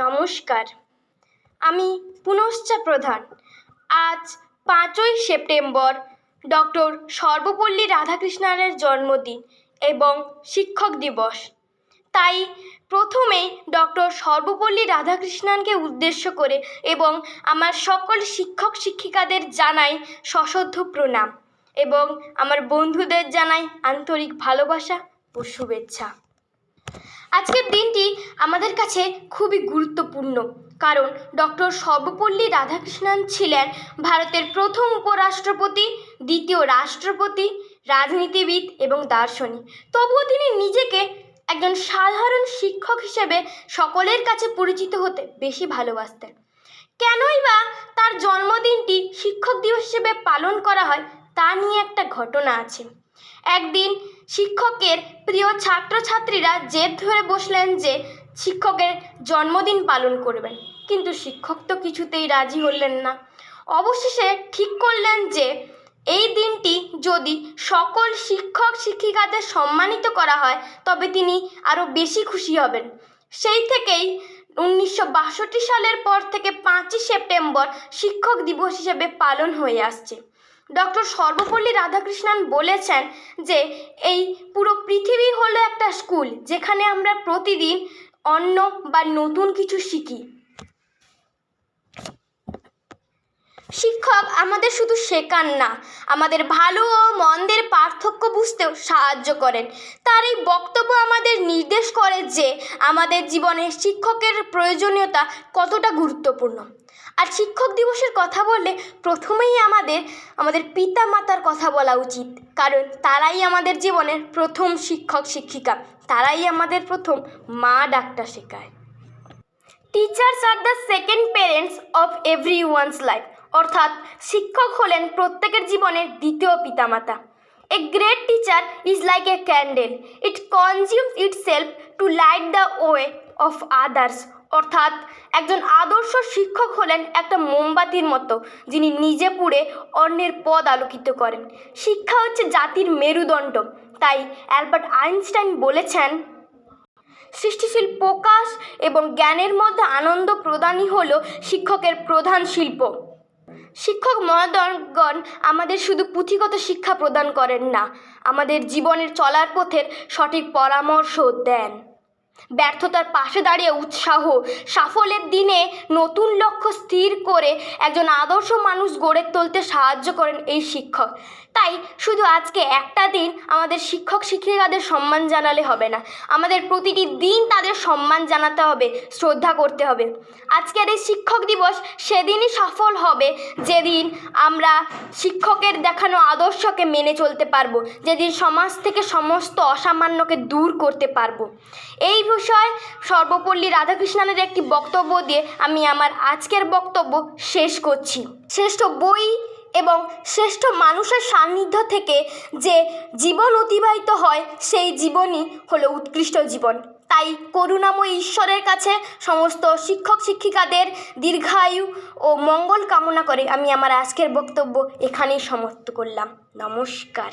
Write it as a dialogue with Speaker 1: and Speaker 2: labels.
Speaker 1: নমস্কার, আমি পুনশ্চা প্রধান। আজ 5ই সেপ্টেম্বর ডক্টর সর্বপল্লী রাধাকৃষ্ণনের জন্মদিন এবং শিক্ষক দিবস। তাই প্রথমেই ডক্টর সর্বপল্লী রাধাকৃষ্ণনকে উদ্দেশ্য করে এবং আমার সকল শিক্ষক শিক্ষিকাদের জানাই সশ্রদ্ধ প্রণাম এবং আমার বন্ধুদের জানাই আন্তরিক ভালোবাসা ও শুভেচ্ছা। আজকের দিনটি আমাদের কাছে খুবই গুরুত্বপূর্ণ, কারণ ডক্টর সর্বপল্লী রাধাকৃষ্ণন ছিলেন ভারতের প্রথম উপরাষ্ট্রপতি, দ্বিতীয় রাষ্ট্রপতি, রাজনীতিবিদ এবং দার্শনিক। তবুও তিনি নিজেকে একজন সাধারণ শিক্ষক হিসেবে সকলের কাছে পরিচিত হতে বেশি ভালোবাসতেন। কেনই বা তার জন্মদিনটি শিক্ষক দিবস হিসেবে পালন করা হয় তা নিয়ে একটা ঘটনা আছে। একদিন শিক্ষকের প্রিয় ছাত্রছাত্রীরা জেদ ধরে বসলেন যে শিক্ষকের জন্মদিন পালন করবেন, কিন্তু শিক্ষক তো কিছুতেই রাজি হলেন না। অবশেষে ঠিক করলেন যে এই দিনটি যদি সকল শিক্ষক শিক্ষিকাদের সম্মানিত করা হয় তবে তিনি আরও বেশি খুশি হবেন। সেই থেকেই 1962 সালের পর থেকে 5ই সেপ্টেম্বর শিক্ষক দিবস হিসেবে পালন হয়ে আসছে। ডক্টর সর্বপল্লী রাধাকৃষ্ণন বলেছেন যে এই পুরো পৃথিবী হলো একটা স্কুল, যেখানে আমরা প্রতিদিন অন্য বা নতুন কিছু শিখি। শিক্ষক আমাদের শুধু শেখান না, আমাদের ভালো ও মন্দের পার্থক্য বুঝতেও সাহায্য করেন। তার এই বক্তব্য আমাদের নির্দেশ করে যে আমাদের জীবনে শিক্ষকের প্রয়োজনীয়তা কতটা গুরুত্বপূর্ণ। আর শিক্ষক দিবসের কথা বললে প্রথমেই আমাদের পিতা মাতার কথা বলা উচিত, কারণ তারাই আমাদের জীবনের প্রথম শিক্ষক শিক্ষিকা, তারাই আমাদের প্রথম মা ডাকটা শেখায়। Teachers are the second parents of everyone's life, অর্থাৎ শিক্ষক হলেন প্রত্যেকের জীবনের দ্বিতীয় পিতামাতা। A great teacher is like a candle, it consumes itself to light the way of others, অর্থাৎ একজন আদর্শ শিক্ষক হলেন একটা মোমবাতির মতো, যিনি নিজে পুড়ে অন্যের পথ আলোকিত করেন। শিক্ষা হচ্ছে জাতির মেরুদণ্ড। তাই অ্যালবার্ট আইনস্টাইন বলেছেন, সৃষ্টিশীল প্রকাশ এবং জ্ঞানের মধ্যে আনন্দ প্রদানই হলো শিক্ষকের প্রধান শিল্প। শিক্ষক মহোদয়গণ আমাদের শুধু পুঁথিগত শিক্ষা প্রদান করেন না, আমাদের জীবনের চলার পথের সঠিক পরামর্শ দেন। ব্যর্থতার পাশে দাঁড়িয়ে উৎসাহ, সাফল্যের দিনে নতুন লক্ষ্য স্থির করে একজন আদর্শ মানুষ গড়ে তুলতে সাহায্য করেন এই শিক্ষক। তাই শুধু আজকে একটা দিন আমাদের শিক্ষক শিক্ষিকাদের সম্মান জানালে হবে না, আমাদের প্রতিটি দিন তাদের সম্মান জানাতে হবে, শ্রদ্ধা করতে হবে। আজকের এই শিক্ষক দিবস সেদিনই সফল হবে যেদিন আমরা শিক্ষকের দেখানো আদর্শকে মেনে চলতে পারবো, যেদিন সমাজ থেকে সমস্ত অসামান্যকে দূর করতে পারবো। এই বিষয়ে সর্বপল্লী রাধাকৃষ্ণনের একটি বক্তব্য দিয়ে আমি আমার আজকের বক্তব্য শেষ করছি। শ্রেষ্ঠ বই এবং শ্রেষ্ঠ মানুষের সান্নিধ্য থেকে যে জীবন অতিবাহিত হয় সেই জীবনই হলো উৎকৃষ্ট জীবন। তাই করুণাময় ঈশ্বরের কাছে সমস্ত শিক্ষক শিক্ষিকাদের দীর্ঘায়ু ও মঙ্গল কামনা করে আমি আমার আজকের বক্তব্য এখানেই সমাপ্ত করলাম। নমস্কার।